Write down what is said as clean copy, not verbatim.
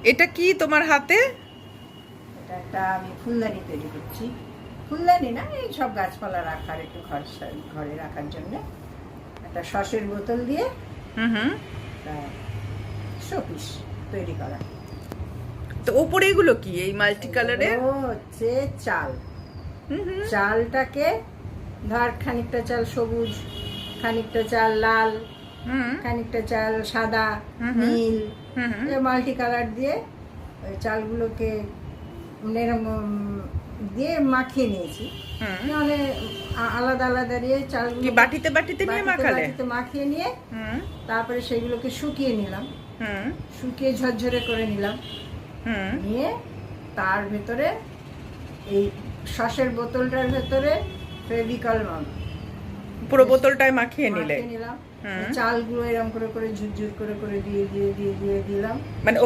এটা কি তোমার হাতে? এটা একটা আমি ফুলদানি তৈরি করছি। ফুলদানি না, এই সব গাছপালা রাখার, একটু ঘরে রাখার জন্য একটা সসের বোতল দিয়ে হুম। শোপিস তৈরি করা। তো ওপরে এগুলো কি, এই মাল্টি কালারের? ও হচ্ছে চাল। হুম। চালটাকে ধর, খানিকটা চাল সবুজ, খানিকটা চাল লাল, হুম খানিকটা চাল সাদা, হুম নীল, হুম মাল্টি কালার দিয়ে ওই চালগুলোকে এরকম দিয়ে মাখিয়ে নিয়েছি। হুম। মানে আলাদা আলাদা দিয়ে কি চালগুলো বাটিতে বাটিতে নিয়ে মাখালে? বাটিতে মাখিয়ে নিয়ে হুম তারপরে সেগুলোকে শুকিয়ে নিলাম, হুম শুকিয়ে ঝরঝরে করে নিলাম। হুম নিয়ে তার ভেতরে এই সসের বোতলটার ভেতরে ফেভিকল পুরো বোতলটায় মাখিয়ে নিলে? নিলাম। হুম। চালগুলো এরকম করে করে ঝুরঝুর করে করে দিয়ে দিয়ে দিয়ে দিয়ে দিলাম। মানে